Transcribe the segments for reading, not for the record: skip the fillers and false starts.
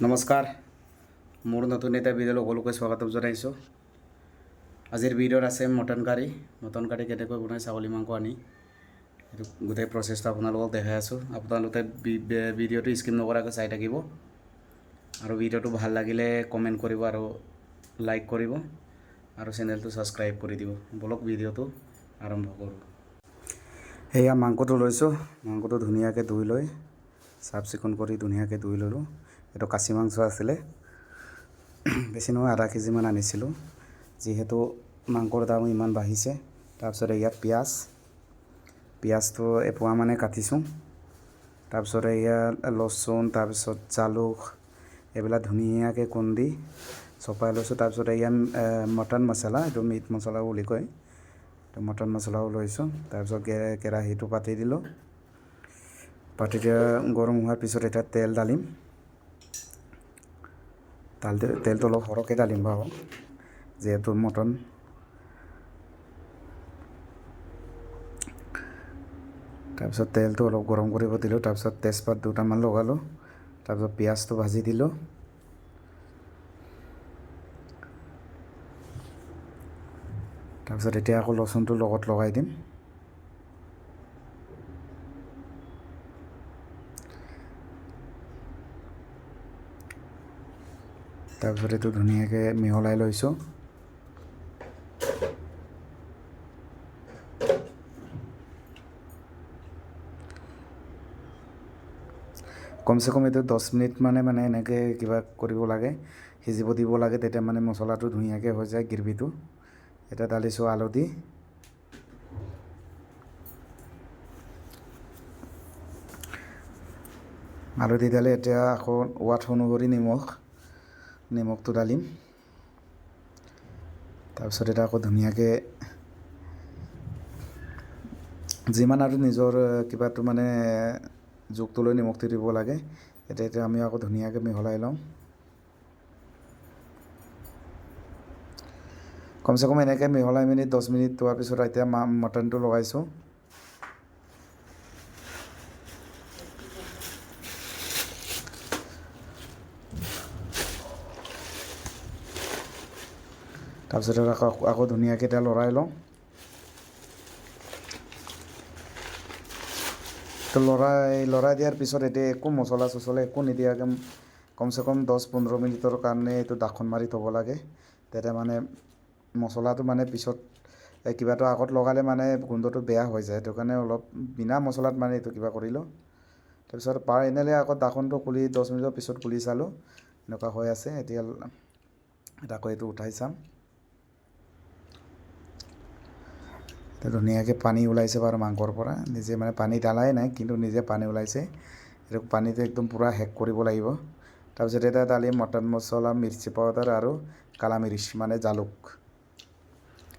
নমস্কাৰ, মোৰ নতুন এটা ভিডিঅ'লৈ সকলোকে স্বাগতম জনাইছোঁ। আজিৰ ভিডিঅ'ত আছে মটন কাৰী কেনেকৈ বনাই ছাগলী মাংস আনি এইটো গোটেই প্ৰচেছটো আপোনালোকক দেখাই আছোঁ। আপোনালোকে ভিডিঅ'টো স্কিপ নকৰাকৈ চাই থাকিব আৰু ভিডিঅ'টো ভাল লাগিলে কমেণ্ট কৰিব আৰু লাইক কৰিব আৰু চেনেলটো ছাবস্ক্ৰাইব কৰি দিব। বলক ভিডিঅ'টো আৰম্ভ কৰোঁ। সেয়া মাংসটো লৈছোঁ, মাংসটো ধুনীয়াকৈ ধুই লৈ চাফ চিকুণ কৰি ধুনীয়াকৈ ধুই ল'লোঁ। এইটো কাচি মাংস আছিলে, বেছি নহয় 0.5 কেজিমান আনিছিলোঁ, যিহেতু মাংসৰ দাম ইমান বাঢ়িছে। তাৰপিছত ইয়াত পিঁয়াজটো এপোৱা মানে কাটিছোঁ। তাৰপিছত ইয়াত লচুন, তাৰপিছত জালুক এইবিলাক ধুনীয়াকৈ খুন্দি চপাই লৈছোঁ। তাৰপিছত ইয়াত মটন মছলা, এইটো মিট মছলা বুলি কয়, এইটো মটন মছলাও লৈছোঁ। তাৰপিছত কেৰাহীটো পাতি দিলোঁ, পাতি দিয়া গৰম হোৱাৰ পিছত এতিয়া তেল ঢালিম। তেলটো অলপ সৰহকৈ ঢালিম বাৰু, যিহেতু মটন। তাৰপিছত তেলটো অলপ গৰম কৰিব দিলোঁ, তাৰপিছত তেজপাত দুটামান লগালোঁ, তাৰপিছত পিঁয়াজটো ভাজি দিলোঁ। তাৰপিছত এতিয়া আকৌ লচুনটো লগত লগাই দিম। তাৰপিছত এইটো ধুনীয়াকৈ মিহলাই লৈছোঁ। কমচে কম এইটো 10 মিনিট মানে এনেকৈ কিবা কৰিব লাগে, সিজিব দিব লাগে, তেতিয়া মানে মছলাটো ধুনীয়াকৈ হৈ যায় গ্ৰেভিটো। এতিয়া ঢালিছোঁ হালধি, ঢালি এতিয়া আকৌ সোৱাদ অনুসৰি নিমখটো ঢালিম। তাৰপিছত এতিয়া আকৌ ধুনীয়াকৈ যিমান আৰু নিজৰ কিবাটো মানে জোখটো লৈ নিমখটো দিব লাগে। এতিয়া আমি আকৌ ধুনীয়াকৈ মিহলাই লওঁ। কমচে কম এনেকৈ মিহলাই 10 মিনিট থোৱাৰ পিছত এতিয়া মটনটো লগাইছোঁ। তাৰপিছত আকৌ ধুনীয়াকৈ এতিয়া লৰাই লওঁ। তো লৰাই দিয়াৰ পিছত এতিয়া একো মছলা চছলা একো নিদিয়াকৈ কমচে কম 10-15 মিনিটৰ কাৰণে এইটো ঢাকোন মাৰি থ'ব লাগে। তেতিয়া মানে মছলাটো মানে পিছত কিবাটো আগত লগালে মানে গোন্ধটো বেয়া হৈ যায়, সেইটো কাৰণে অলপ বিনা মছলাত মানে এইটো কিবা কৰিলোঁ। তাৰপিছত এনেলে আকৌ ঢাকোনটো খুলি 10 মিনিটৰ পিছত খুলি চালোঁ, এনেকুৱা হৈ আছে। এতিয়া আকৌ এইটো উঠাই চাম। ধুনীয়াকৈ পানী ওলাইছে বাৰু মাংসৰ পৰা, নিজে মানে পানী ঢালাই নাই, কিন্তু নিজে পানী ওলাইছে। এইটো পানীটো একদম পূৰা শেষ কৰিব লাগিব। তাৰপিছত এতিয়া ঢালিম মটন মছলা, মিৰ্চি পাউডাৰ আৰু কালা মিৰিচ মানে জালুক,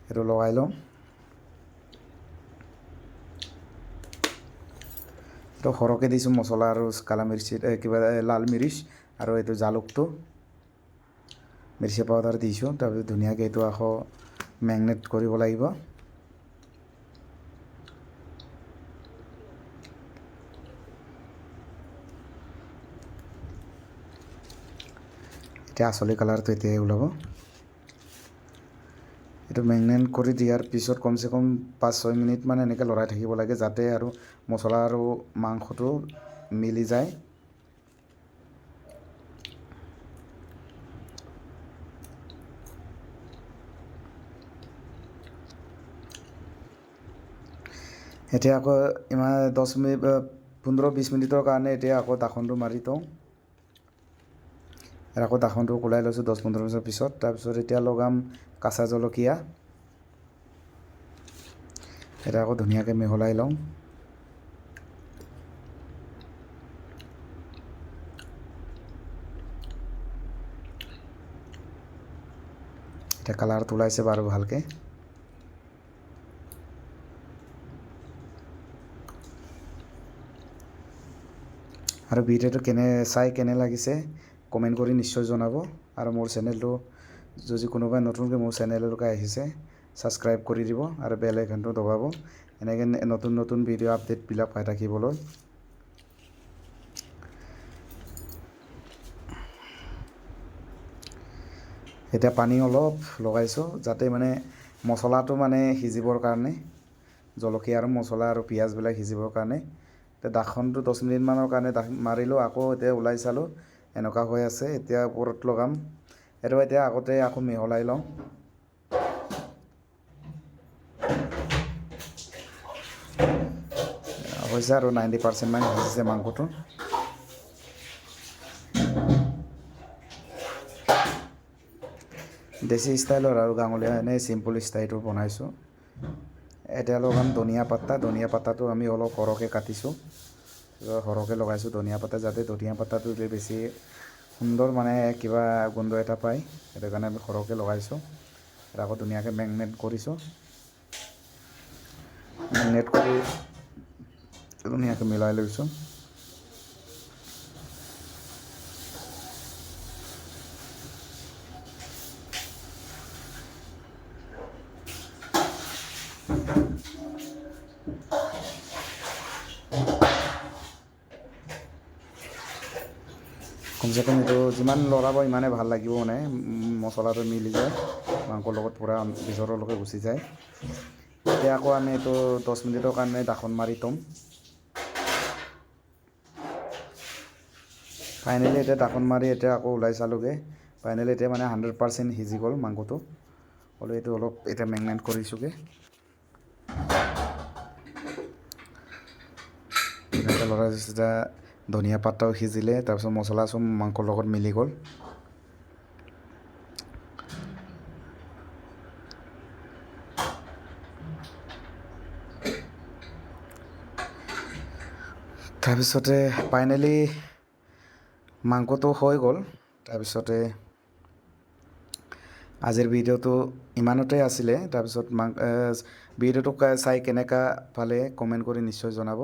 এইটো লগাই লওঁ। এইটো সৰহকৈ দিছোঁ মছলা আৰু কালা মিৰ্চি, কিবা লাল মিৰিচ আৰু এইটো জালুকটো, মিৰ্চি পাউডাৰ দিছোঁ। তাৰপিছত ধুনীয়াকৈ এইটো আকৌ মেৰিনেট কৰিব লাগিব। এতিয়া আচলি কালাৰটো এতিয়াই ওলাব। এইটো মেৰিনেট কৰি দিয়াৰ পিছত কমচে কম 5-6 মিনিট মানে এনেকৈ লৰাই থাকিব লাগে, যাতে আৰু মছলা আৰু মাংসটো মিলি যায়। এতিয়া আকৌ ইমান 15-20 মিনিটৰ কাৰণে এতিয়া আকৌ ঢাকোনটো মাৰি থওঁ। আকৌ ঢাকোনটো ওলাই লৈছোঁ 10-15 মিনিটৰ পিছত। তাৰপিছত এতিয়া লগাম কাঁচা জলকীয়া, এটা আকৌ ধুনীয়াকৈ মিহলাই লওঁ। এতিয়া কালাৰটো ওলাইছে বাৰু ভালকৈ। আৰু ভিডিঅ'টো কেনে লাগিছে কমেণ্ট কৰি নিশ্চয় জনাব। আৰু মোৰ চেনেলটো যদি কোনোবাই নতুনকৈ মোৰ চেনেললৈকে আহিছে, ছাবস্ক্ৰাইব কৰি দিব আৰু বেল আইকনটো দবাব, এনেকৈ নতুন ভিডিঅ' আপডেটবিলাক পাই থাকিবলৈ। এতিয়া পানী অলপ লগাইছোঁ যাতে মানে মছলাটো মানে সিজিবৰ কাৰণে, জলকীয়া আৰু মছলা আৰু পিঁয়াজবিলাক সিজিবৰ কাৰণে। এতিয়া ঢাকনটো 10 মিনিটমানৰ কাৰণে মাৰিলোঁ, আকৌ এতিয়া ওলাই চালোঁ এনেকুৱা হৈ আছে। এতিয়া ওপৰত লগাম, এইটো এতিয়া আগতে আকৌ মিহলাই লওঁ। হৈছে আৰু 90% মান সিজিছে মাংসটো। দেশী ষ্টাইলৰ আৰু গাঁৱলীয়া এনেই চিম্পুল ষ্টাইলটো বনাইছোঁ। এতিয়া লগাম ধনিয়া পাত্তা। ধনিয়া পাত্তাটো আমি অলপ সৰহকৈ কাটিছোঁ, সৰহকৈ লগাইছোঁ ধনিয়া পাত্তা, যাতে ধনিয়া পাত্তাটো দিলে বেছি সুন্দৰ মানে কিবা গোন্ধ এটা পায়, সেইটো কাৰণে আমি সৰহকৈ লগাইছোঁ। আৰু আকৌ ধুনীয়াকৈ মেৰিনেট কৰিছোঁ। মেৰিনেট কৰি ধুনীয়াকৈ মিলাই লৈছোঁ। কমচে কম এইটো যিমান লৰাব ইমানেই ভাল লাগিব, মানে মছলাটো মিলি যায় মাংসৰ লগত, পূৰা ভিতৰলৈকে গুচি যায়। এতিয়া আকৌ আমি এইটো 10 মিনিটৰ কাৰণে ঢাকন মাৰি থ'ম। ফাইনেলি এতিয়া ঢাকন মাৰি এতিয়া আকৌ ওলাই চালোঁগৈ। ফাইনেলি এতিয়া মানে 100% সিজি গ'ল মাংসটো। হ'লেও এইটো অলপ এতিয়া মেৰিনেট কৰিছোঁগৈ। ধুনীয়াকৈ লৰাই যেতিয়া ধনিয়া পাত্তাও সিজিলে, তাৰপিছত মছলা চব মাংসৰ লগত মিলি গ'ল। তাৰপিছতে ফাইনেলি মাংসটো হৈ গ'ল। তাৰপিছতে আজিৰ ভিডিঅ'টো ইমানতে আছিলে। তাৰপিছত ভিডিঅ'টো চাই কেনেকুৱা পালে কমেণ্ট কৰি নিশ্চয় জনাব।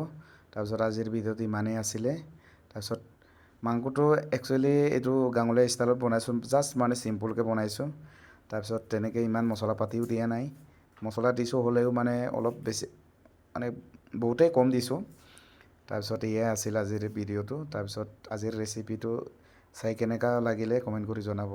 তাৰপিছত আজিৰ ভিডিঅ'টো ইমানেই আছিলে। তাৰপিছত মাংসটো একচুৱেলি এইটো গাঁৱলীয়া ষ্টাইলত বনাইছোঁ, জাষ্ট মানে চিম্পুলকৈ বনাইছোঁ। তাৰপিছত তেনেকৈ ইমান মছলা পাতিও দিয়া নাই। মছলা দিছোঁ হ'লেও মানে অলপ বেছি, মানে বহুতেই কম দিছোঁ। তাৰপিছত এয়াই আছিল আজিৰ ভিডিঅ'টো। তাৰপিছত আজিৰ ৰেচিপিটো চাই কেনেকুৱা লাগিলে কমেণ্ট কৰি জনাব।